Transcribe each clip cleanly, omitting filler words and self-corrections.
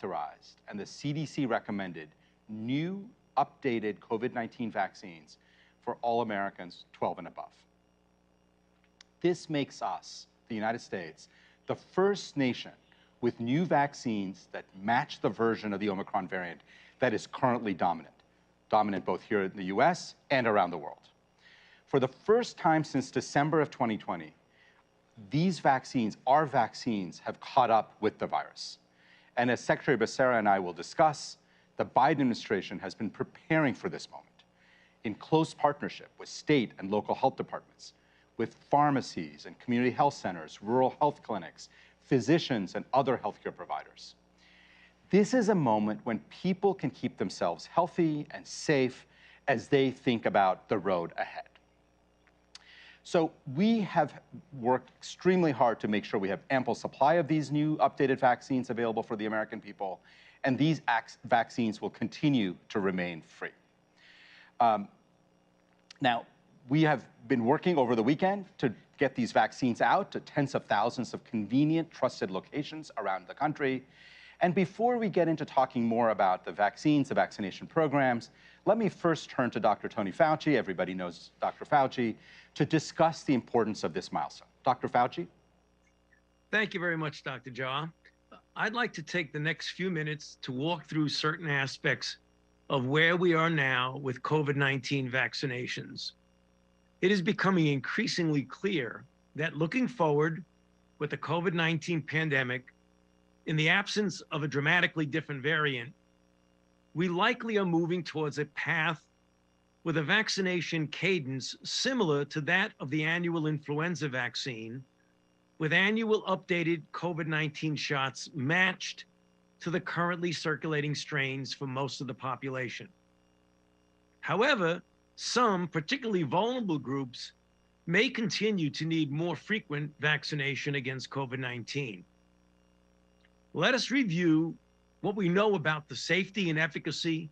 authorized and the CDC recommended new updated COVID-19 vaccines for all Americans 12 and above. This makes us, the United States, the first nation with new vaccines that match the version of the Omicron variant that is currently dominant both here in the US and around the world. For the first time since December of 2020, these vaccines, our vaccines, have caught up with the virus. And as Secretary Becerra and I will discuss, the Biden administration has been preparing for this moment in close partnership with state and local health departments, with pharmacies and community health centers, rural health clinics, physicians, and other healthcare providers. This is a moment when people can keep themselves healthy and safe as they think about the road ahead. So we have worked extremely hard to make sure we have ample supply of these new updated vaccines available for the American people, and these vaccines will continue to remain free. Now, we have been working over the weekend to get these vaccines out to tens of thousands of convenient, trusted locations around the country. And before we get into talking more about the vaccines, the vaccination programs, let me first turn to Dr. Tony Fauci, everybody knows Dr. Fauci, to discuss the importance of this milestone. Dr. Fauci? Thank you very much, Dr. Jha. I'd like to take the next few minutes to walk through certain aspects of where we are now with COVID-19 vaccinations. It is becoming increasingly clear that looking forward with the COVID-19 pandemic, in the absence of a dramatically different variant, we likely are moving towards a path with a vaccination cadence similar to that of the annual influenza vaccine, with annual updated COVID-19 shots matched to the currently circulating strains for most of the population. However, some particularly vulnerable groups may continue to need more frequent vaccination against COVID-19. Let us review what we know about the safety and efficacy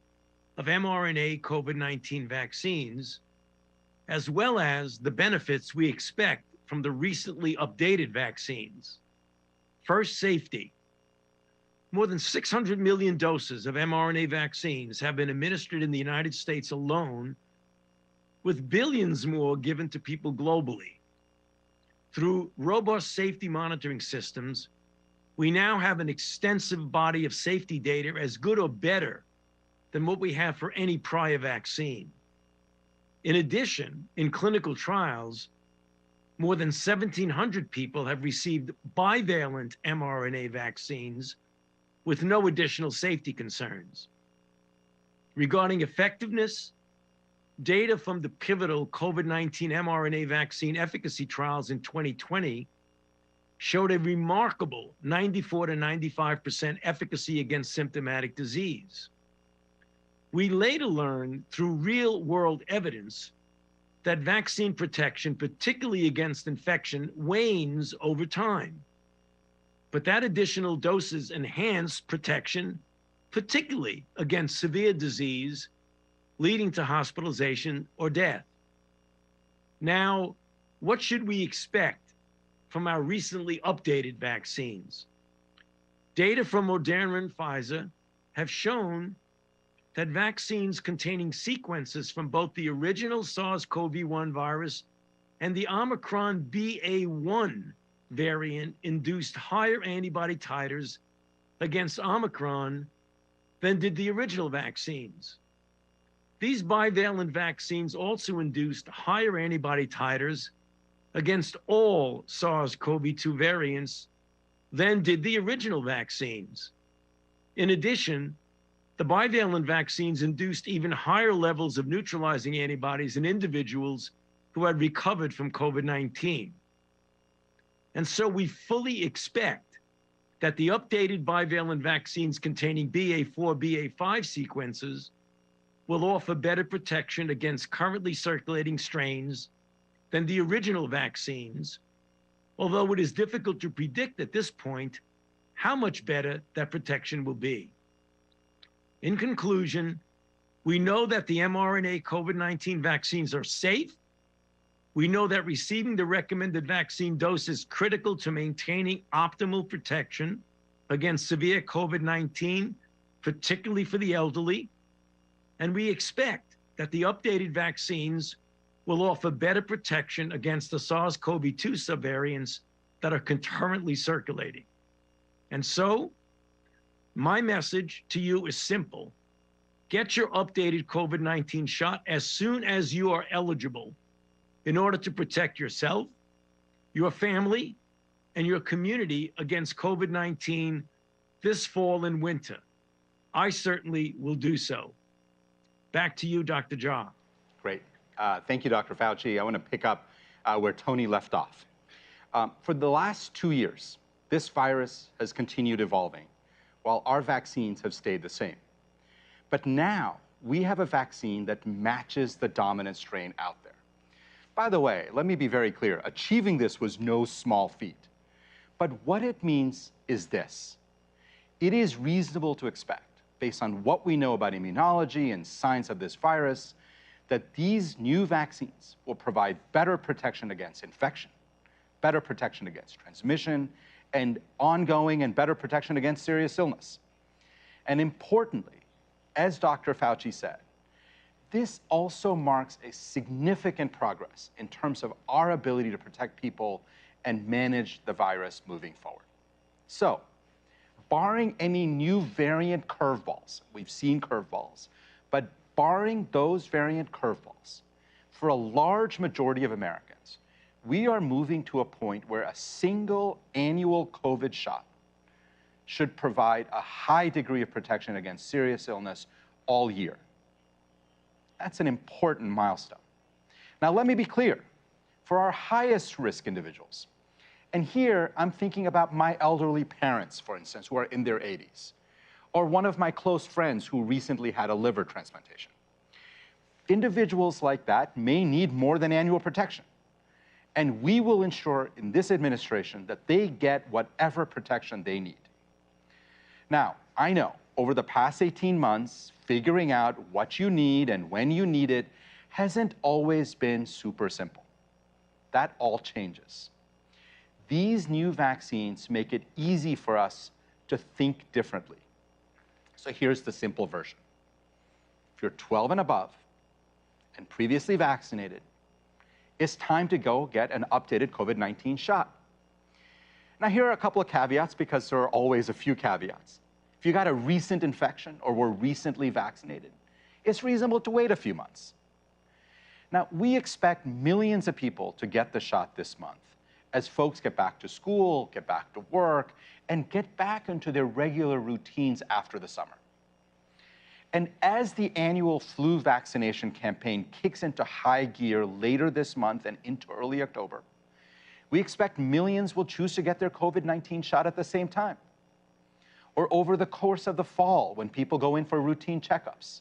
of mRNA COVID-19 vaccines, as well as the benefits we expect from the recently updated vaccines. First, safety. More than 600 million doses of mRNA vaccines have been administered in the United States alone, with billions more given to people globally. Through robust safety monitoring systems, we now have an extensive body of safety data as good or better than what we have for any prior vaccine. In addition, in clinical trials, more than 1,700 people have received bivalent mRNA vaccines with no additional safety concerns. Regarding effectiveness, data from the pivotal COVID-19 mRNA vaccine efficacy trials in 2020 showed a remarkable 94 to 95% efficacy against symptomatic disease. We later learned through real-world evidence that vaccine protection, particularly against infection, wanes over time. But that additional doses enhance protection, particularly against severe disease, leading to hospitalization or death. Now, what should we expect from our recently updated vaccines? Data from Moderna and Pfizer have shown that vaccines containing sequences from both the original SARS-CoV-1 virus and the Omicron BA.1 variant induced higher antibody titers against Omicron than did the original vaccines. These bivalent vaccines also induced higher antibody titers against all SARS-CoV-2 variants than did the original vaccines. In addition, the bivalent vaccines induced even higher levels of neutralizing antibodies in individuals who had recovered from COVID-19. And so we fully expect that the updated bivalent vaccines containing BA.4, BA.5 sequences will offer better protection against currently circulating strains than the original vaccines, although it is difficult to predict at this point how much better that protection will be. In conclusion, we know that the mRNA COVID-19 vaccines are safe. We know that receiving the recommended vaccine dose is critical to maintaining optimal protection. against severe COVID-19, particularly for the elderly. And we expect that the updated vaccines will offer better protection against the SARS-CoV-2 subvariants that are currently circulating. And so, my message to you is simple. Get your updated COVID-19 shot as soon as you are eligible in order to protect yourself, your family, and your community against COVID-19 this fall and winter. I certainly will do so. Back to you, Dr. Jha. Great. Thank you, Dr. Fauci. I want to pick up where Tony left off. For the last 2 years, this virus has continued evolving, while our vaccines have stayed the same. But now we have a vaccine that matches the dominant strain out there. By the way, let me be very clear. Achieving this was no small feat. But what it means is this. It is reasonable to expect, based on what we know about immunology and science of this virus, that these new vaccines will provide better protection against infection, better protection against transmission, and ongoing and better protection against serious illness. And importantly, as Dr. Fauci said, this also marks a significant progress in terms of our ability to protect people and manage the virus moving forward. So, barring any new variant curveballs, we've seen curveballs, but barring those variant curveballs, for a large majority of Americans, we are moving to a point where a single annual COVID shot should provide a high degree of protection against serious illness all year. That's an important milestone. Now, let me be clear. For our highest risk individuals, and here I'm thinking about my elderly parents, for instance, who are in their 80s, or one of my close friends who recently had a liver transplantation. Individuals like that may need more than annual protection. And we will ensure in this administration that they get whatever protection they need. Now, I know over the past 18 months, figuring out what you need and when you need it hasn't always been super simple. That all changes. These new vaccines make it easy for us to think differently. So here's the simple version. If you're 12 and above and previously vaccinated, it's time to go get an updated COVID-19 shot. Now, here are a couple of caveats because there are always a few caveats. If you got a recent infection or were recently vaccinated, it's reasonable to wait a few months. Now, we expect millions of people to get the shot this month as folks get back to school, get back to work, and get back into their regular routines after the summer. And as the annual flu vaccination campaign kicks into high gear later this month and into early October, we expect millions will choose to get their COVID-19 shot at the same time, or over the course of the fall when people go in for routine checkups.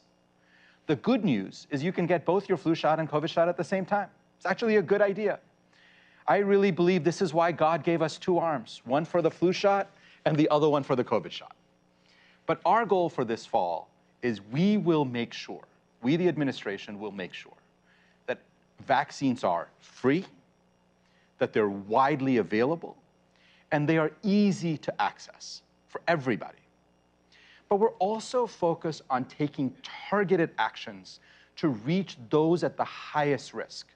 The good news is you can get both your flu shot and COVID shot at the same time. It's actually a good idea. I really believe this is why God gave us two arms, one for the flu shot and the other one for the COVID shot. But our goal for this fall is we will make sure, we the administration will make sure that vaccines are free, that they're widely available, and they are easy to access for everybody. But we're also focused on taking targeted actions to reach those at the highest risk,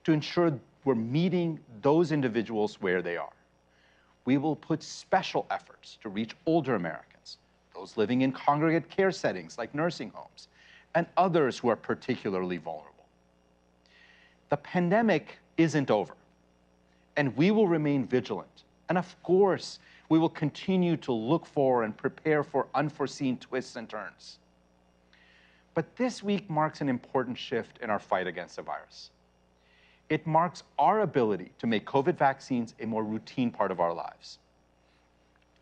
to ensure we're meeting those individuals where they are. We will put special efforts to reach older Americans, those living in congregate care settings like nursing homes, and others who are particularly vulnerable. The pandemic isn't over, and we will remain vigilant. And of course, we will continue to look for and prepare for unforeseen twists and turns. But this week marks an important shift in our fight against the virus. It marks our ability to make COVID vaccines a more routine part of our lives,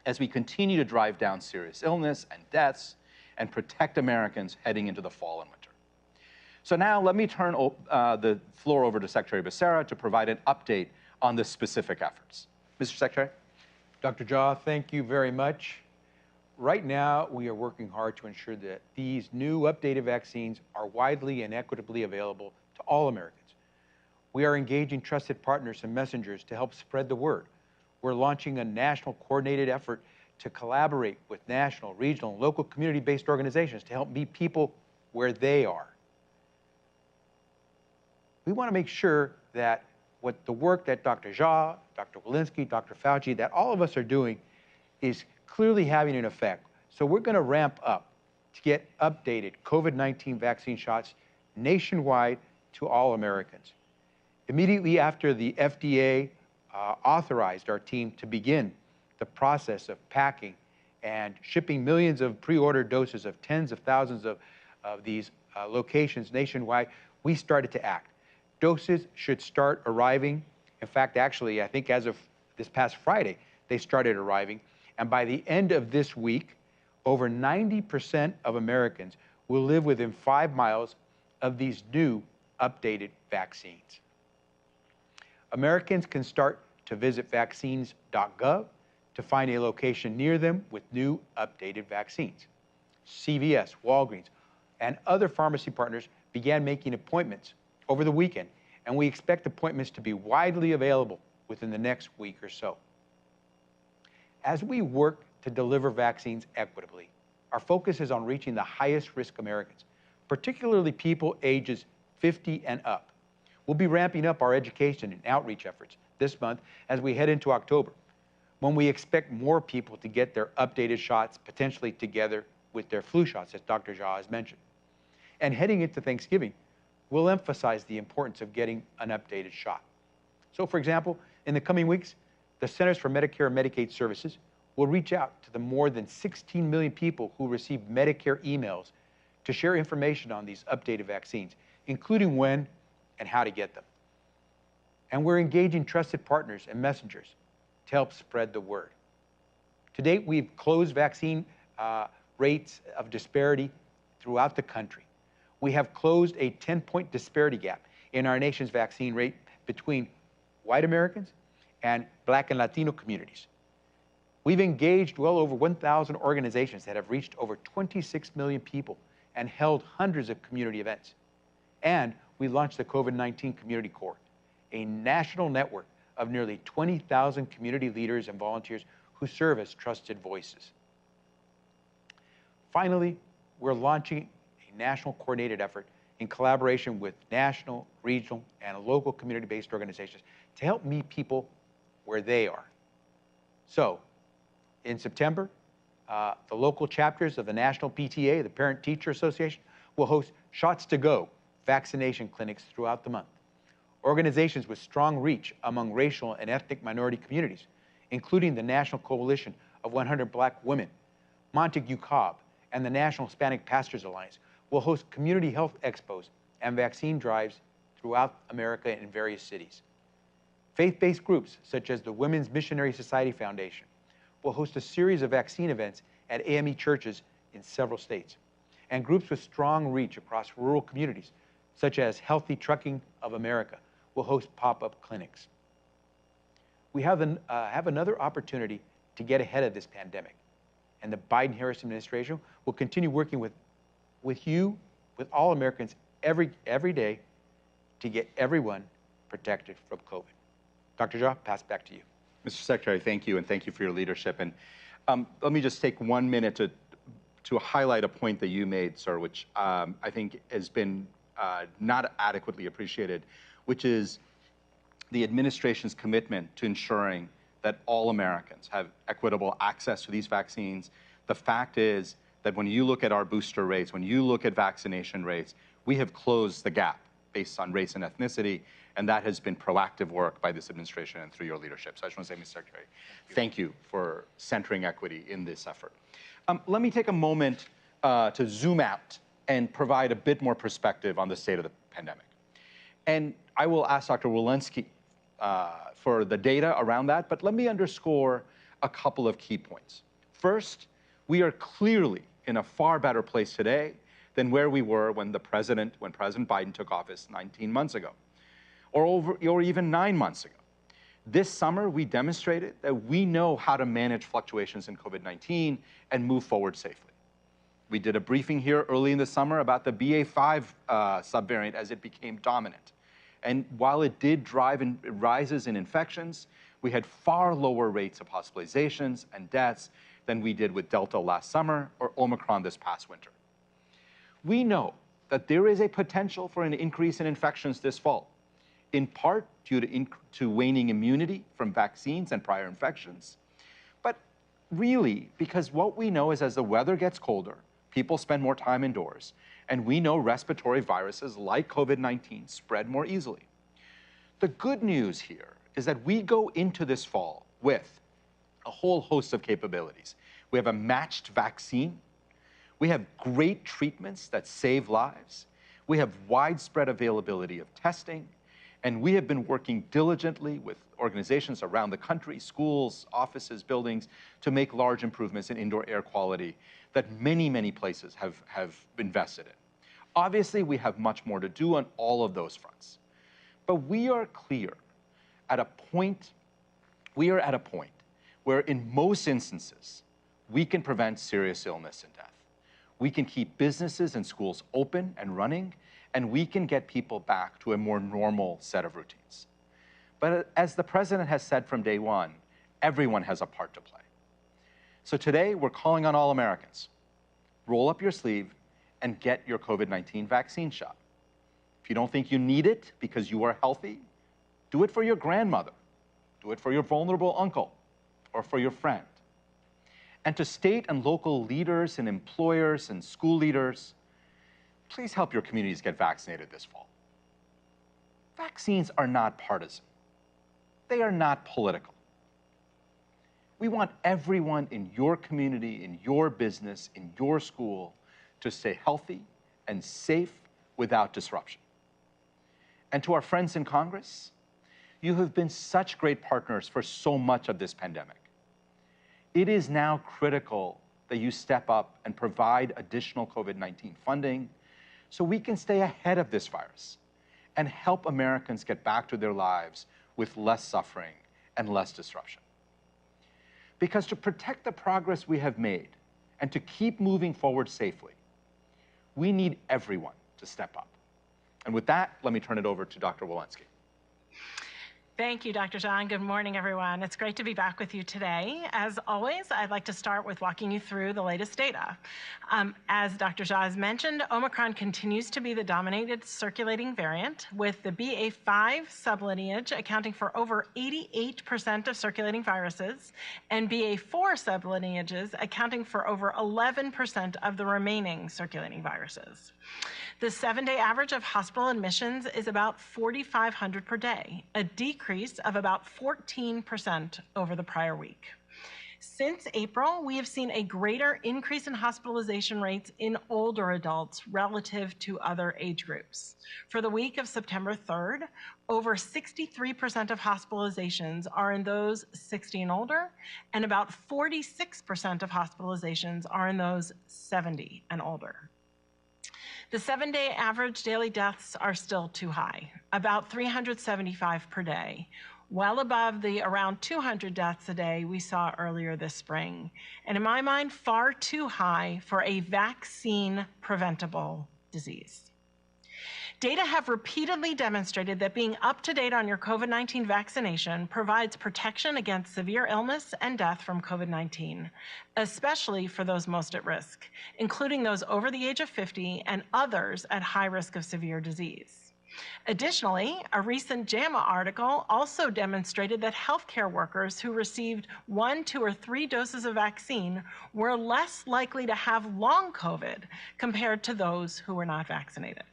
as we continue to drive down serious illness and deaths and protect Americans heading into the fall and winter. So now let me turn the floor over to Secretary Becerra to provide an update on the specific efforts. Mr. Secretary? Dr. Jha, thank you very much. Right now, we are working hard to ensure that these new updated vaccines are widely and equitably available to all Americans. We are engaging trusted partners and messengers to help spread the word. We're launching a national coordinated effort to collaborate with national, regional, and local community-based organizations to help meet people where they are. We want to make sure that what the work that Dr. Jha, Dr. Walensky, Dr. Fauci, that all of us are doing is clearly having an effect. So we're going to ramp up to get updated COVID-19 vaccine shots nationwide to all Americans. Immediately after the FDA authorized our team to begin the process of packing and shipping millions of pre-ordered doses of tens of thousands of these locations nationwide, we started to act. Doses should start arriving. In fact, actually, I think as of this past Friday, they started arriving. And by the end of this week, over 90% of Americans will live within 5 miles of these new updated vaccines. Americans can start to visit vaccines.gov to find a location near them with new updated vaccines. CVS, Walgreens, and other pharmacy partners began making appointments over the weekend, and we expect appointments to be widely available within the next week or so. As we work to deliver vaccines equitably, our focus is on reaching the highest risk Americans, particularly people ages 50 and up. We'll be ramping up our education and outreach efforts this month as we head into October, when we expect more people to get their updated shots, potentially together with their flu shots, as Dr. Jha has mentioned. And heading into Thanksgiving, we'll emphasize the importance of getting an updated shot. So, for example, in the coming weeks, the Centers for Medicare and Medicaid Services will reach out to the more than 16 million people who receive Medicare emails to share information on these updated vaccines, including when and how to get them. And we're engaging trusted partners and messengers to help spread the word. To date, we've closed vaccine rates of disparity throughout the country. We have closed a 10-point disparity gap in our nation's vaccine rate between white Americans and Black and Latino communities. We've engaged well over 1,000 organizations that have reached over 26 million people and held hundreds of community events. And we launched the COVID-19 Community Corps, a national network of nearly 20,000 community leaders and volunteers who serve as trusted voices. Finally, we're launching a national coordinated effort in collaboration with national, regional, and local community-based organizations to help meet people where they are. So, in September, the local chapters of the National PTA, the Parent Teacher Association, will host Shots to Go vaccination clinics throughout the month. Organizations with strong reach among racial and ethnic minority communities, including the National Coalition of 100 Black Women, Montague Cobb, and the National Hispanic Pastors Alliance, will host community health expos and vaccine drives throughout America in various cities. Faith-based groups, such as the Women's Missionary Society Foundation, will host a series of vaccine events at AME churches in several states. And groups with strong reach across rural communities, such as Healthy Trucking of America, will host pop-up clinics. We have another opportunity to get ahead of this pandemic, and the Biden-Harris administration will continue working with you, with all Americans every day to get everyone protected from COVID. Dr. Jha, pass back to you. Mr. Secretary, thank you, and thank you for your leadership. And let me just take 1 minute to highlight a point that you made, sir, which I think has been not adequately appreciated, which is the administration's commitment to ensuring that all Americans have equitable access to these vaccines. The fact is that when you look at our booster rates, when you look at vaccination rates, we have closed the gap based on race and ethnicity, and that has been proactive work by this administration and through your leadership. So I just want to say, Mr. Secretary, thank you for centering equity in this effort. Let me take a moment to zoom out and provide a bit more perspective on the state of the pandemic. And I will ask Dr. Walensky for the data around that, but let me underscore a couple of key points. First, we are clearly in a far better place today than where we were when President Biden took office 19 months ago, or even 9 months ago. This summer, we demonstrated that we know how to manage fluctuations in COVID-19 and move forward safely. We did a briefing here early in the summer about the BA.5 subvariant as it became dominant. And while it did drive rises in infections, we had far lower rates of hospitalizations and deaths than we did with Delta last summer or Omicron this past winter. We know that there is a potential for an increase in infections this fall, in part due to waning immunity from vaccines and prior infections, but really because what we know is as the weather gets colder, people spend more time indoors, and we know respiratory viruses like COVID-19 spread more easily. The good news here is that we go into this fall with a whole host of capabilities. We have a matched vaccine. We have great treatments that save lives. We have widespread availability of testing. And we have been working diligently with organizations around the country, schools, offices, buildings, to make large improvements in indoor air quality that many, many places have invested in. Obviously, we have much more to do on all of those fronts. But we are at a point where in most instances, we can prevent serious illness and death. We can keep businesses and schools open and running, and we can get people back to a more normal set of routines. But as the president has said from day one, everyone has a part to play. So today, we're calling on all Americans. Roll up your sleeve and get your COVID-19 vaccine shot. If you don't think you need it because you are healthy, do it for your grandmother, do it for your vulnerable uncle, or for your friend. And to state and local leaders and employers and school leaders, please help your communities get vaccinated this fall. Vaccines are not partisan. They are not political. We want everyone in your community, in your business, in your school to stay healthy and safe without disruption. And to our friends in Congress, you have been such great partners for so much of this pandemic. It is now critical that you step up and provide additional COVID-19 funding so we can stay ahead of this virus and help Americans get back to their lives with less suffering and less disruption. Because to protect the progress we have made and to keep moving forward safely, we need everyone to step up. And with that, let me turn it over to Dr. Walensky. Thank you, Dr. Jha. Good morning, everyone. It's great to be back with you today. As always, I'd like to start with walking you through the latest data. As Dr. Jha has mentioned, Omicron continues to be the dominated circulating variant, with the BA.5 sublineage accounting for over 88% of circulating viruses, and BA.4 sublineages accounting for over 11% of the remaining circulating viruses. The 7-day average of hospital admissions is about 4,500 per day, a decrease of about 14% over the prior week. Since April, we have seen a greater increase in hospitalization rates in older adults relative to other age groups. For the week of September 3rd, over 63% of hospitalizations are in those 60 and older, and about 46% of hospitalizations are in those 70 and older. The 7-day average daily deaths are still too high, about 375 per day, well above the around 200 deaths a day we saw earlier this spring, and in my mind, far too high for a vaccine-preventable disease. Data have repeatedly demonstrated that being up to date on your COVID-19 vaccination provides protection against severe illness and death from COVID-19, especially for those most at risk, including those over the age of 50 and others at high risk of severe disease. Additionally, a recent JAMA article also demonstrated that healthcare workers who received 1, 2, or 3 doses of vaccine were less likely to have long COVID compared to those who were not vaccinated.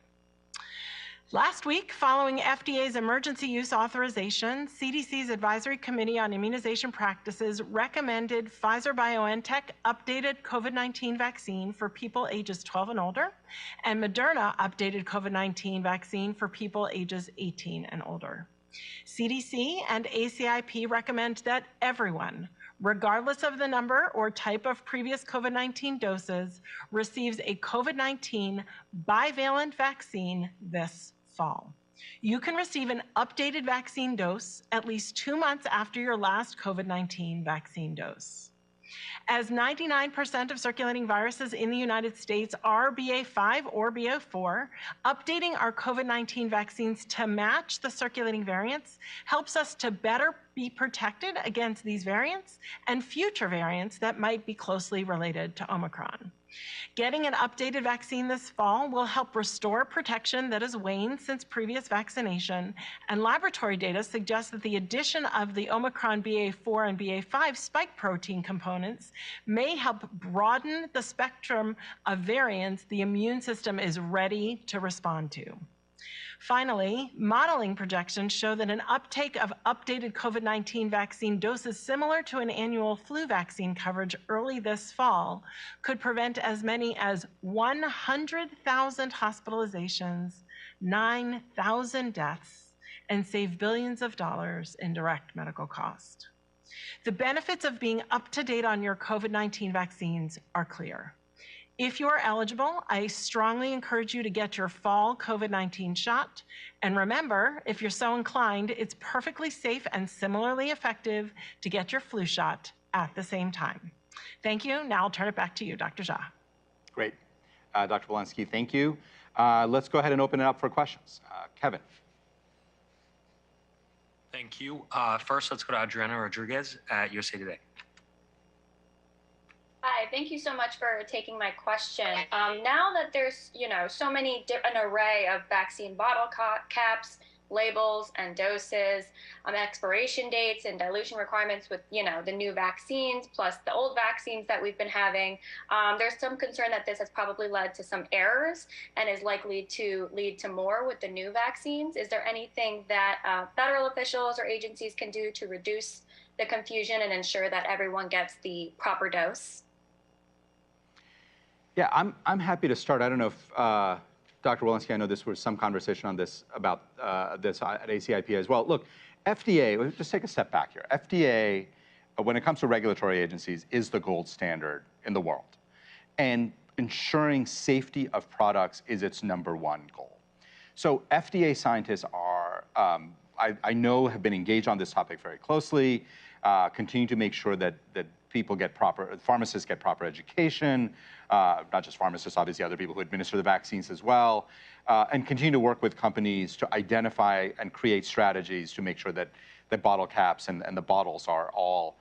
Last week, following FDA's emergency use authorization, CDC's Advisory Committee on Immunization Practices recommended Pfizer-BioNTech updated COVID-19 vaccine for people ages 12 and older, and Moderna updated COVID-19 vaccine for people ages 18 and older. CDC and ACIP recommend that everyone, regardless of the number or type of previous COVID-19 doses, receives a COVID-19 bivalent vaccine this fall. You can receive an updated vaccine dose at least 2 months after your last COVID-19 vaccine dose. As 99% of circulating viruses in the United States are BA5 or BA4, updating our COVID-19 vaccines to match the circulating variants helps us to better be protected against these variants and future variants that might be closely related to Omicron. Getting an updated vaccine this fall will help restore protection that has waned since previous vaccination, and laboratory data suggests that the addition of the Omicron BA4 and BA5 spike protein components may help broaden the spectrum of variants the immune system is ready to respond to. Finally, modeling projections show that an uptake of updated COVID-19 vaccine doses similar to an annual flu vaccine coverage early this fall could prevent as many as 100,000 hospitalizations, 9,000 deaths, and save billions of dollars in direct medical cost. The benefits of being up to date on your COVID-19 vaccines are clear. If you are eligible, I strongly encourage you to get your fall COVID-19 shot. And remember, if you're so inclined, it's perfectly safe and similarly effective to get your flu shot at the same time. Thank you. Now I'll turn it back to you, Dr. Jha. Great. Dr. Walensky, thank you. Let's go ahead and open it up for questions. Kevin. Thank you. First, let's go to Adriana Rodriguez at USA Today. Hi, thank you so much for taking my question. Now that there's, so many an array of vaccine bottle caps, labels, and doses, expiration dates and dilution requirements with, the new vaccines plus the old vaccines that we've been having, there's some concern that this has probably led to some errors and is likely to lead to more with the new vaccines. Is there anything that federal officials or agencies can do to reduce the confusion and ensure that everyone gets the proper dose? Yeah, I'm happy to start. I don't know if Dr. Walensky, I know this was some conversation on this about this at ACIP as well. Look, FDA, let's just take a step back here. FDA, when it comes to regulatory agencies, is the gold standard in the world. And ensuring safety of products is its #1 goal. So FDA scientists are, I know, have been engaged on this topic very closely, continue to make sure that people get pharmacists get proper education, not just pharmacists, obviously other people who administer the vaccines as well, and continue to work with companies to identify and create strategies to make sure that the bottle caps and the bottles are all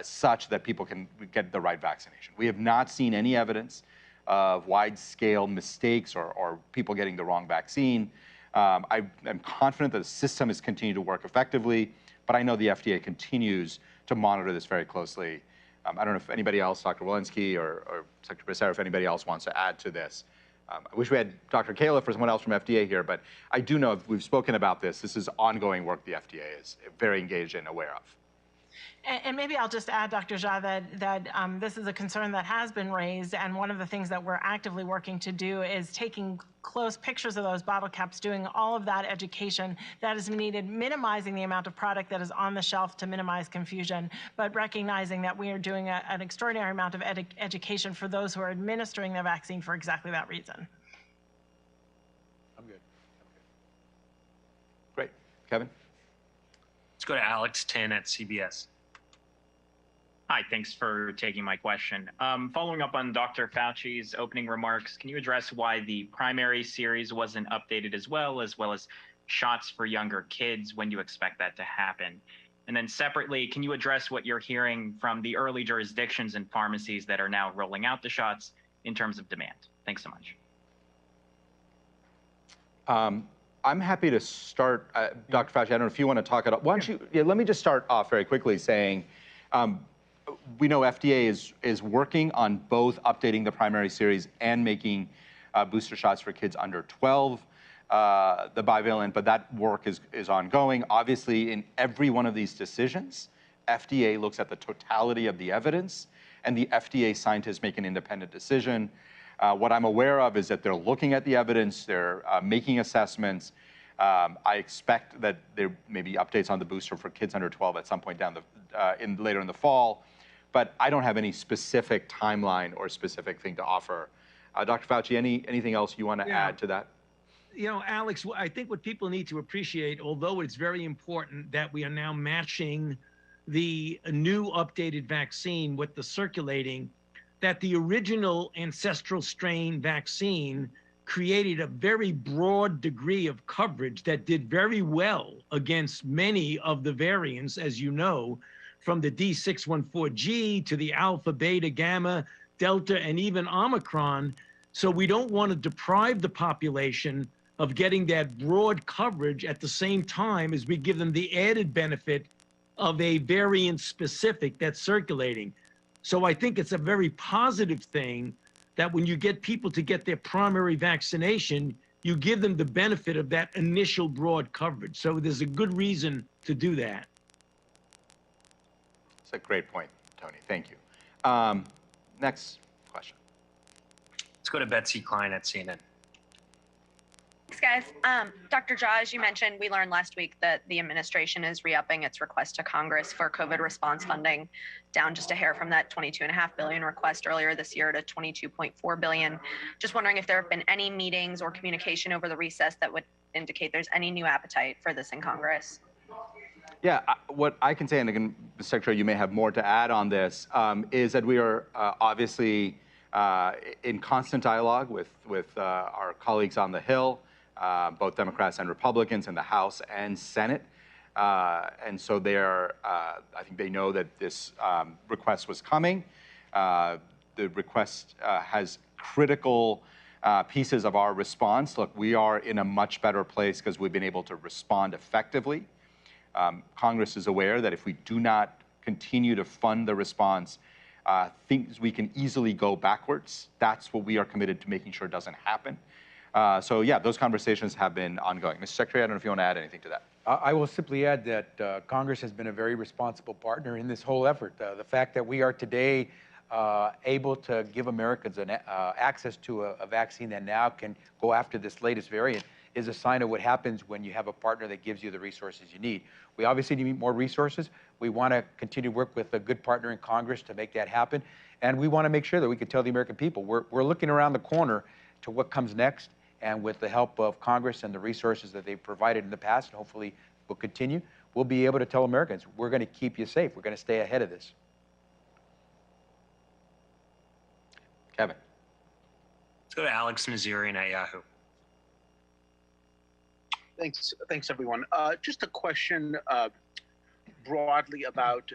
such that people can get the right vaccination. We have not seen any evidence of wide-scale mistakes or people getting the wrong vaccine. I am confident that the system is continuing to work effectively, but I know the FDA continues to monitor this very closely. I don't know if anybody else, Dr. Walensky or Secretary Becerra, if anybody else wants to add to this. I wish we had Dr. Califf or someone else from FDA here, but I do know we've spoken about this. This is ongoing work the FDA is very engaged and aware of. And maybe I'll just add, Dr. Jha, that this is a concern that has been raised, and one of the things that we're actively working to do is taking close pictures of those bottle caps, doing all of that education that is needed, minimizing the amount of product that is on the shelf to minimize confusion, but recognizing that we are doing an extraordinary amount of education for those who are administering the vaccine for exactly that reason. I'm good. Great. Kevin? Let's go to Alex Tin at CBS. Hi, thanks for taking my question. Following up on Dr. Fauci's opening remarks, can you address why the primary series wasn't updated as well as shots for younger kids? When do you expect that to happen? And then separately, can you address what you're hearing from the early jurisdictions and pharmacies that are now rolling out the shots in terms of demand? Thanks so much. I'm happy to start, Dr. Fauci. I don't know if you want to talk about. Why don't you? Yeah, let me just start off very quickly saying, we know FDA is working on both updating the primary series and making booster shots for kids under 12, the bivalent, but that work is ongoing. Obviously, in every one of these decisions, FDA looks at the totality of the evidence, and the FDA scientists make an independent decision. What I'm aware of is that they're looking at the evidence, they're making assessments. I expect that there may be updates on the booster for kids under 12 at some point later in the fall, but I don't have any specific timeline or specific thing to offer. Dr. Fauci, anything else you want to add to that? Alex, I think what people need to appreciate, although it's very important that we are now matching the new updated vaccine with the circulating, that the original ancestral strain vaccine created a very broad degree of coverage that did very well against many of the variants, as you know, from the D614G to the alpha, beta, gamma, delta, and even Omicron. So we don't want to deprive the population of getting that broad coverage at the same time as we give them the added benefit of a variant specific that's circulating. So I think it's a very positive thing that when you get people to get their primary vaccination, you give them the benefit of that initial broad coverage. So there's a good reason to do that. That's a great point, Tony. Thank you. Next question. Let's go to Betsy Klein at CNN. Thanks, guys. Dr. Jha, as you mentioned, we learned last week that the administration is re-upping its request to Congress for COVID response funding, down just a hair from that $22.5 billion request earlier this year to $22.4 billion. Just wondering if there have been any meetings or communication over the recess that would indicate there's any new appetite for this in Congress. Yeah, what I can say, and again, Mr. Secretary, you may have more to add on this, is that we are obviously in constant dialogue with our colleagues on the Hill, both Democrats and Republicans in the House and Senate. And so they're, I think they know that this request was coming. The request has critical pieces of our response. Look, we are in a much better place because we've been able to respond effectively. Congress is aware that if we do not continue to fund the response, things we can easily go backwards. That's what we are committed to making sure doesn't happen. So yeah, those conversations have been ongoing. Mr. Secretary, I don't know if you want to add anything to that. I will simply add that Congress has been a very responsible partner in this whole effort. The fact that we are today able to give Americans access to a vaccine that now can go after this latest variant is a sign of what happens when you have a partner that gives you the resources you need. We obviously need more resources. We want to continue to work with a good partner in Congress to make that happen. And we want to make sure that we can tell the American people, we're looking around the corner to what comes next. And with the help of Congress and the resources that they've provided in the past, and hopefully will continue, we'll be able to tell Americans, we're going to keep you safe. We're going to stay ahead of this. Kevin. Let's go to Alex Nazarian at Yahoo. Thanks, everyone. Just a question broadly about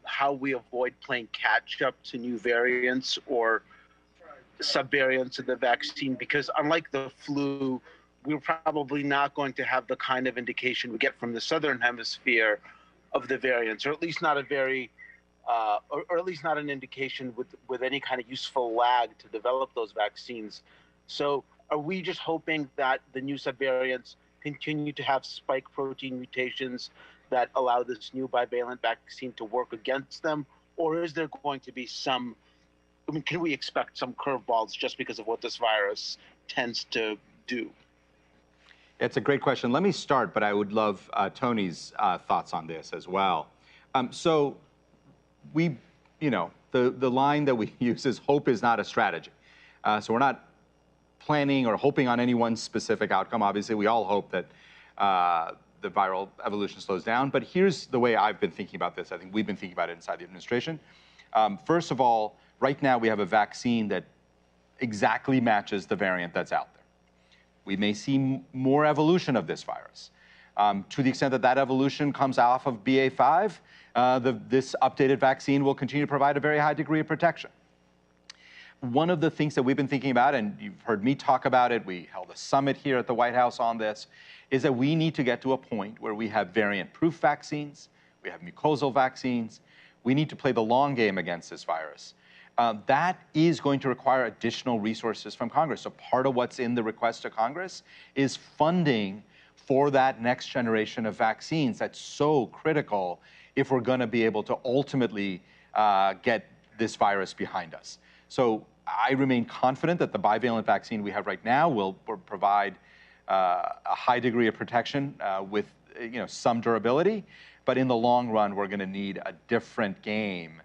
how we avoid playing catch up to new variants or subvariants of the vaccine, because unlike the flu, we're probably not going to have the kind of indication we get from the southern hemisphere of the variants, or at least not a very, or at least not an indication with any kind of useful lag to develop those vaccines. So are we just hoping that the new subvariants continue to have spike protein mutations that allow this new bivalent vaccine to work against them? Or is there going to be some, I mean, can we expect some curveballs just because of what this virus tends to do? It's a great question. Let me start, but I would love Tony's thoughts on this as well. So we, the line that we use is hope is not a strategy. So we're not planning or hoping on any one specific outcome. Obviously, we all hope that the viral evolution slows down. But here's the way I've been thinking about this. I think we've been thinking about it inside the administration. First of all, right now we have a vaccine that exactly matches the variant that's out there. We may see more evolution of this virus. To the extent that that evolution comes off of BA.5, this updated vaccine will continue to provide a very high degree of protection. One of the things that we've been thinking about, and you've heard me talk about it, we held a summit here at the White House on this, is that we need to get to a point where we have variant-proof vaccines, we have mucosal vaccines, we need to play the long game against this virus. That is going to require additional resources from Congress. So part of what's in the request to Congress is funding for that next generation of vaccines that's so critical if we're going to be able to ultimately get this virus behind us. So I remain confident that the bivalent vaccine we have right now will provide a high degree of protection with some durability. But in the long run, we're going to need a different game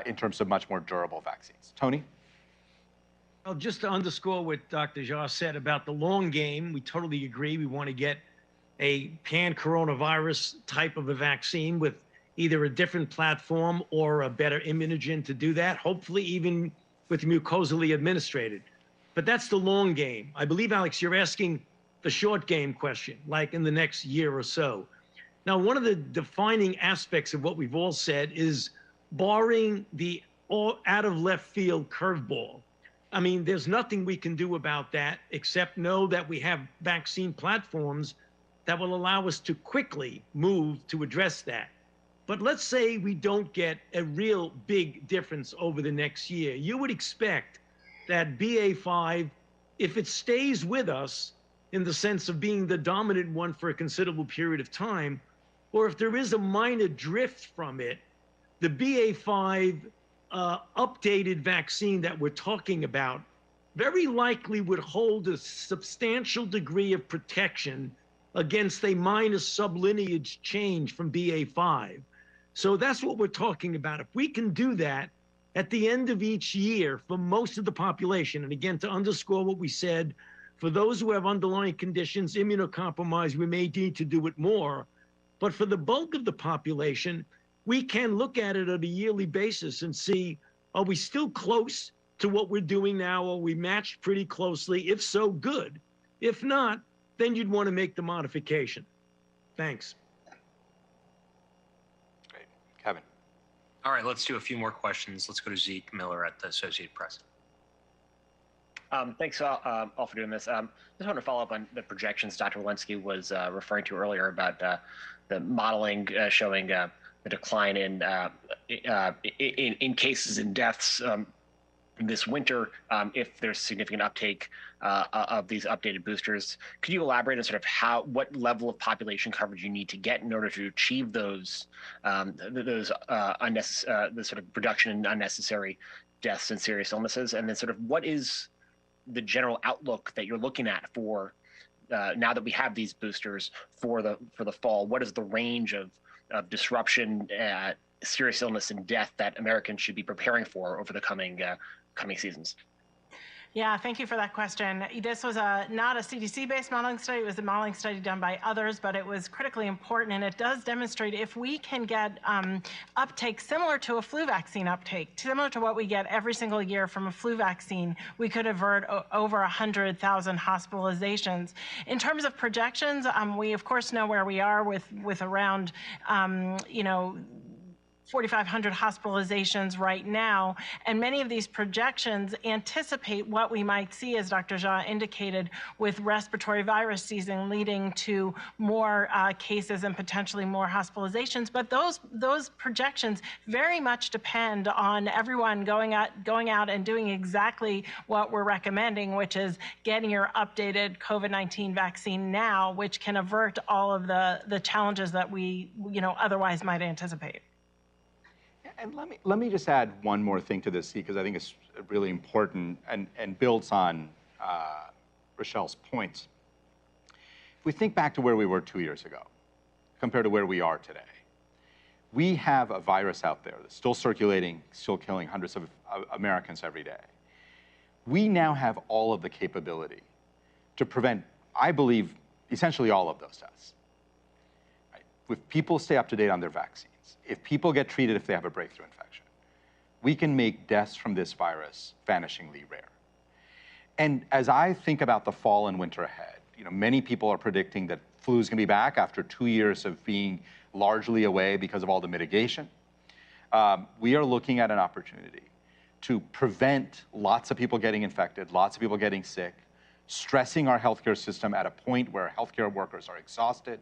in terms of much more durable vaccines. Tony? Well, just to underscore what Dr. Jha said about the long game, we totally agree. We want to get a pan-coronavirus type of a vaccine with either a different platform or a better immunogen to do that, hopefully even with mucosally administered. But that's the long game. I believe, Alex, you're asking the short game question, like in the next year or so. Now, one of the defining aspects of what we've all said is barring the out of left field curveball. I mean, there's nothing we can do about that except know that we have vaccine platforms that will allow us to quickly move to address that. But let's say we don't get a real big difference over the next year. You would expect that BA5, if it stays with us in the sense of being the dominant one for a considerable period of time, or if there is a minor drift from it, the BA5 updated vaccine that we're talking about very likely would hold a substantial degree of protection against a minor sublineage change from BA5. So that's what we're talking about. If we can do that at the end of each year for most of the population, and again, to underscore what we said, for those who have underlying conditions, immunocompromised, we may need to do it more. But for the bulk of the population, we can look at it on a yearly basis and see, are we still close to what we're doing now? Are we matched pretty closely? If so, good. If not, then you'd want to make the modification. Thanks. Great. Kevin. All right, let's do a few more questions. Let's go to Zeke Miller at the Associated Press. Thanks all for doing this. Just want to follow up on the projections Dr. Walensky was referring to earlier about the modeling showing the decline in cases and deaths this winter if there's significant uptake of these updated boosters. Could you elaborate on sort of what level of population coverage you need to get in order to achieve those the sort of reduction in unnecessary deaths and serious illnesses, and then sort of what is the general outlook that you're looking at for now that we have these boosters for the fall? What is the range of disruption, serious illness, and death that Americans should be preparing for over the coming seasons? Yeah, thank you for that question. This was not a CDC-based modeling study. It was a modeling study done by others, but it was critically important, and it does demonstrate if we can get uptake similar to a flu vaccine uptake, similar to what we get every single year from a flu vaccine, we could avert over 100,000 hospitalizations. In terms of projections, we of course know where we are with around, 4,500 hospitalizations right now, and many of these projections anticipate what we might see, as Dr. Jha indicated, with respiratory virus season leading to more cases and potentially more hospitalizations. But those projections very much depend on everyone going out and doing exactly what we're recommending, which is getting your updated COVID-19 vaccine now, which can avert all of the challenges that we otherwise might anticipate. And let me just add one more thing to this, because I think it's really important and builds on Rochelle's points. If we think back to where we were 2 years ago compared to where we are today, we have a virus out there that's still circulating, still killing hundreds of Americans every day. We now have all of the capability to prevent, I believe, essentially all of those deaths. Right? If people stay up to date on their vaccine, if people get treated if they have a breakthrough infection, we can make deaths from this virus vanishingly rare. And as I think about the fall and winter ahead, many people are predicting that flu is going to be back after 2 years of being largely away because of all the mitigation. We are looking at an opportunity to prevent lots of people getting infected, lots of people getting sick, stressing our healthcare system at a point where healthcare workers are exhausted.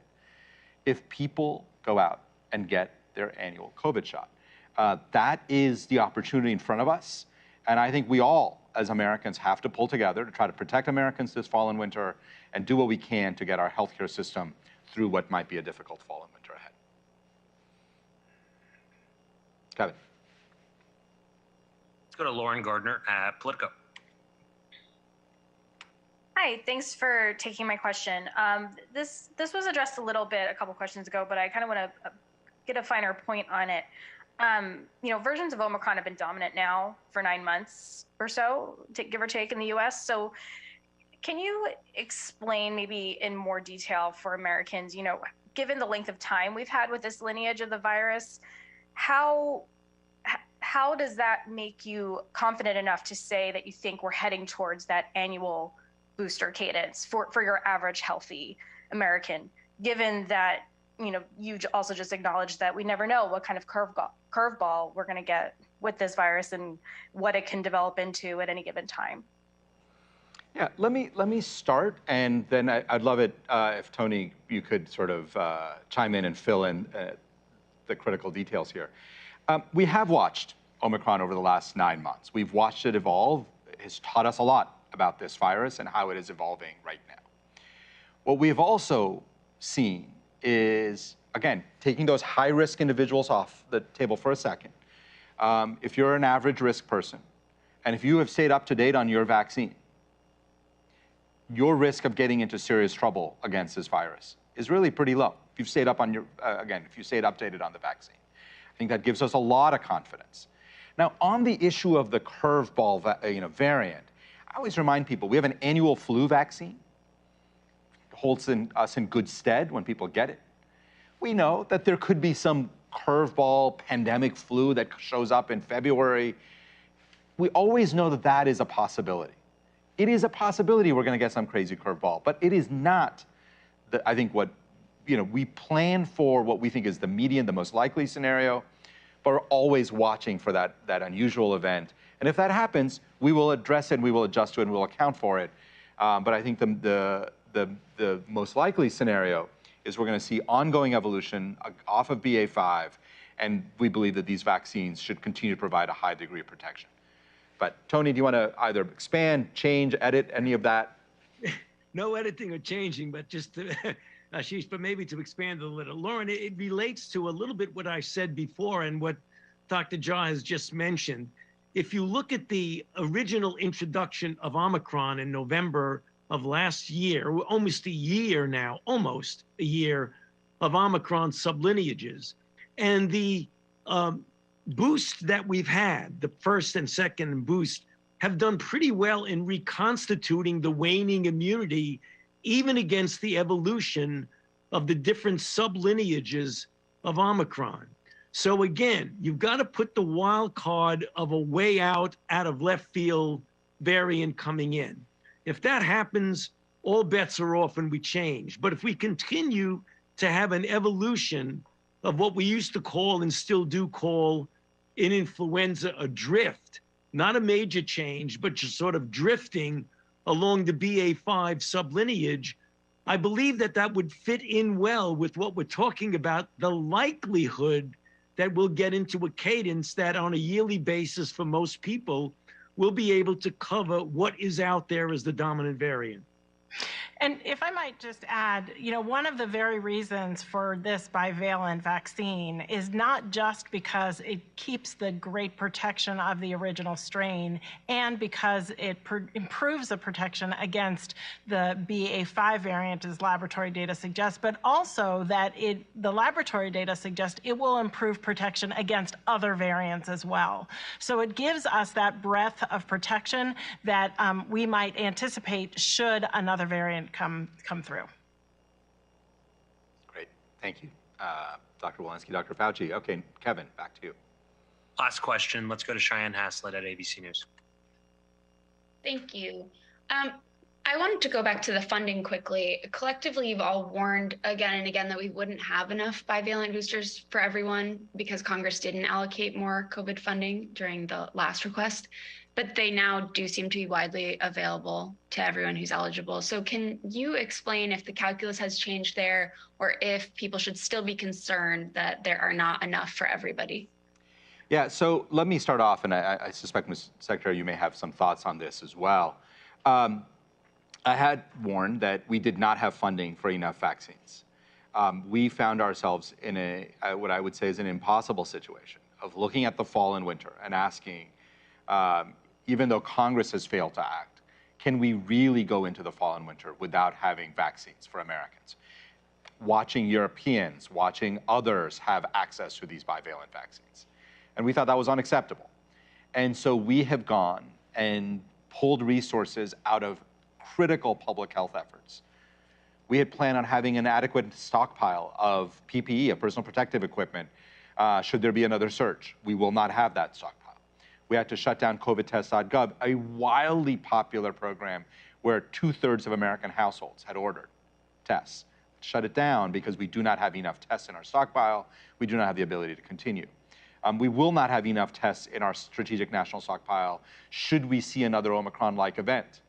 If people go out and get their annual COVID shot. That is the opportunity in front of us. And I think we all, as Americans, have to pull together to try to protect Americans this fall and winter and do what we can to get our healthcare system through what might be a difficult fall and winter ahead. Kevin. Let's go to Lauren Gardner at Politico. Hi, thanks for taking my question. This was addressed a little bit a couple questions ago, but I kind of want to get a finer point on it. Versions of Omicron have been dominant now for 9 months or so, give or take, in the US. So can you explain maybe in more detail for Americans, given the length of time we've had with this lineage of the virus, how does that make you confident enough to say that you think we're heading towards that annual booster cadence for your average healthy American, given that, you also just acknowledged that we never know what kind of curveball we're going to get with this virus and what it can develop into at any given time? Yeah, let me start, and then I'd love it if Tony, you could sort of chime in and fill in the critical details here. We have watched Omicron over the last 9 months. We've watched it evolve. It has taught us a lot about this virus and how it is evolving right now. What we've also seen is, again, taking those high-risk individuals off the table for a second. If you're an average risk person, and if you have stayed up to date on your vaccine, your risk of getting into serious trouble against this virus is really pretty low. If you've stayed up on your, if you stayed updated on the vaccine. I think that gives us a lot of confidence. Now, on the issue of the curveball variant, I always remind people, we have an annual flu vaccine. It holds us in good stead when people get it. We know that there could be some curveball pandemic flu that shows up in February. We always know that that is a possibility. It is a possibility we're going to get some crazy curveball, but it is not, I think, what we plan for what we think is the median, the most likely scenario, but we're always watching for that unusual event. And if that happens, we will address it, and we will adjust to it, and we'll account for it. But I think the most likely scenario is we're going to see ongoing evolution off of BA.5, and we believe that these vaccines should continue to provide a high degree of protection. But Tony, do you want to either expand, change, edit any of that? No editing or changing, but just to, Ashish, but maybe to expand a little. Lauren, it relates to a little bit what I said before and what Dr. Jha has just mentioned. If you look at the original introduction of Omicron in November of last year, almost a year now, almost a year of Omicron sublineages, and the boost that we've had, the first and second boost, have done pretty well in reconstituting the waning immunity, even against the evolution of the different sublineages of Omicron. So again, you've got to put the wild card of a way out of left field variant coming in. If that happens, all bets are off and we change. But if we continue to have an evolution of what we used to call and still do call in influenza a drift, not a major change, but just sort of drifting along the BA.5 sublineage, I believe that would fit in well with what we're talking about, the likelihood that we'll get into a cadence that on a yearly basis for most people will be able to cover what is out there as the dominant variant. And if I might just add, one of the very reasons for this bivalent vaccine is not just because it keeps the great protection of the original strain and because it improves the protection against the BA.5 variant, as laboratory data suggests, but also that the laboratory data suggest it will improve protection against other variants as well. So it gives us that breadth of protection that we might anticipate should another variant come through. Great, thank you. Dr. Walensky, Dr. Fauci. Okay, Kevin, back to you. Last question. Let's go to Cheyenne Haslett at ABC News. Thank you. I wanted to go back to the funding quickly. Collectively, you've all warned again and again that we wouldn't have enough bivalent boosters for everyone because Congress didn't allocate more COVID funding during the last request. But they now do seem to be widely available to everyone who's eligible. So can you explain if the calculus has changed there or if people should still be concerned that there are not enough for everybody? Yeah, so let me start off, and I suspect, Ms. Secretary, you may have some thoughts on this as well. I had warned that we did not have funding for enough vaccines. We found ourselves in what I would say is an impossible situation of looking at the fall and winter and asking, even though Congress has failed to act, can we really go into the fall and winter without having vaccines for Americans? Watching Europeans, watching others have access to these bivalent vaccines. And we thought that was unacceptable. And so we have gone and pulled resources out of critical public health efforts We had planned on having an adequate stockpile of PPE, of personal protective equipment, should there be another surge. We will not have that stockpile. We had to shut down covidtest.gov, a wildly popular program where 2/3 of American households had ordered tests. Shut it down because we do not have enough tests in our stockpile. We do not have the ability to continue. We will not have enough tests in our strategic national stockpile should we see another Omicron-like event.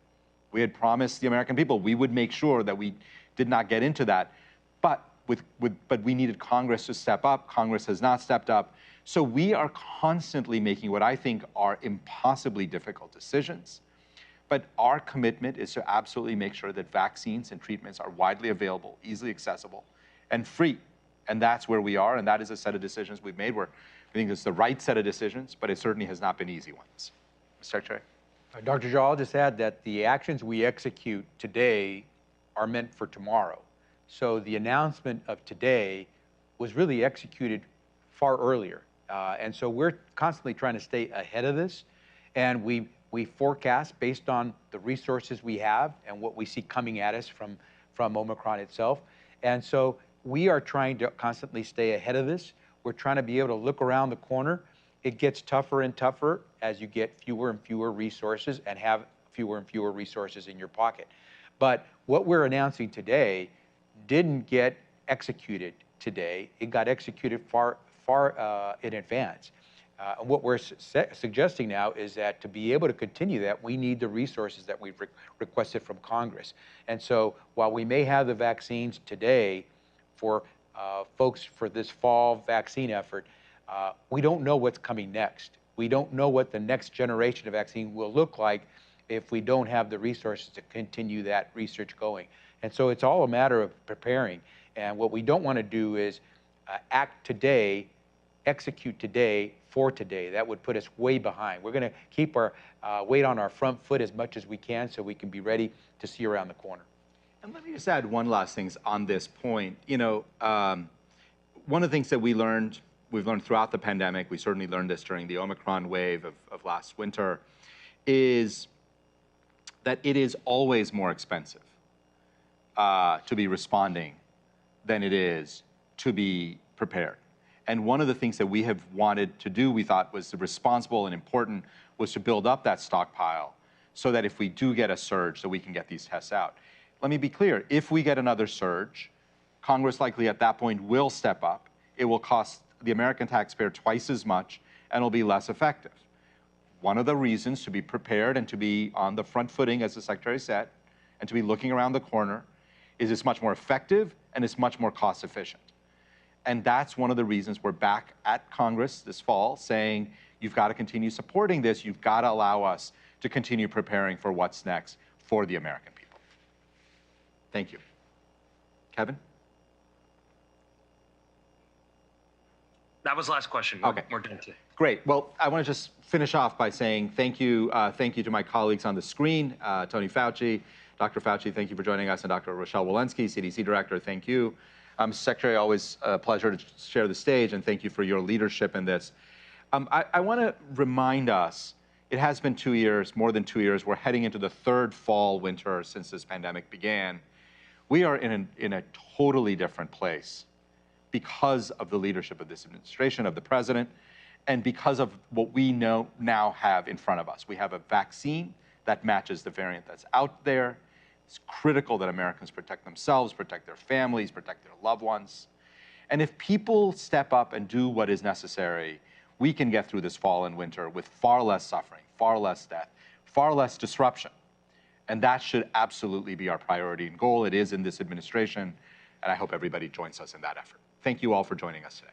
We had promised the American people we would make sure that we did not get into that, but we needed Congress to step up. Congress has not stepped up. So we are constantly making what I think are impossibly difficult decisions. But our commitment is to absolutely make sure that vaccines and treatments are widely available, easily accessible, and free. And that's where we are, and that is a set of decisions we've made where I think it's the right set of decisions, but it certainly has not been easy ones. Mr. Secretary? Dr. Jha, I'll just add that the actions we execute today are meant for tomorrow. So the announcement of today was really executed far earlier. And so we're constantly trying to stay ahead of this. And we forecast based on the resources we have and what we see coming at us from Omicron itself. And so we are trying to constantly stay ahead of this. We're trying to be able to look around the corner. It gets tougher and tougher as you get fewer and fewer resources and have fewer and fewer resources in your pocket. But what we're announcing today didn't get executed today. It got executed far in advance. And what we're suggesting now is that to be able to continue that, we need the resources that we've requested from Congress. And so while we may have the vaccines today for folks for this fall vaccine effort, we don't know what's coming next. We don't know what the next generation of vaccine will look like if we don't have the resources to continue that research going. And so it's all a matter of preparing. And what we don't want to do is act today, execute today for today. That would put us way behind. We're going to keep our weight on our front foot as much as we can so we can be ready to see around the corner. And let me just add one last thing on this point. You know, one of the things that we've learned throughout the pandemic, we certainly learned this during the Omicron wave of last winter, is that it is always more expensive to be responding than it is to be prepared. And one of the things that we have wanted to do, we thought was responsible and important, was to build up that stockpile so that if we do get a surge, that we can get these tests out. Let me be clear, if we get another surge, Congress likely at that point will step up. It will cost the American taxpayer twice as much and will be less effective. One of the reasons to be prepared and to be on the front footing, as the Secretary said, and to be looking around the corner is it's much more effective and it's much more cost efficient. And that's one of the reasons we're back at Congress this fall saying, you've got to continue supporting this. You've got to allow us to continue preparing for what's next for the American people. Thank you. Kevin? That was the last question. Okay. We're done today. Great. Well, I want to just finish off by saying thank you to my colleagues on the screen, Tony Fauci, Dr. Fauci, thank you for joining us, and Dr. Rochelle Walensky, CDC Director, thank you. Secretary, always a pleasure to share the stage, and thank you for your leadership in this. I want to remind us, it has been 2 years, more than 2 years. We're heading into the third fall winter since this pandemic began. We are in a totally different place because of the leadership of this administration, of the president, and because of what we now have in front of us. We have a vaccine that matches the variant that's out there. It's critical that Americans protect themselves, protect their families, protect their loved ones. And if people step up and do what is necessary, we can get through this fall and winter with far less suffering, far less death, far less disruption. And that should absolutely be our priority and goal. It is in this administration, and I hope everybody joins us in that effort. Thank you all for joining us today.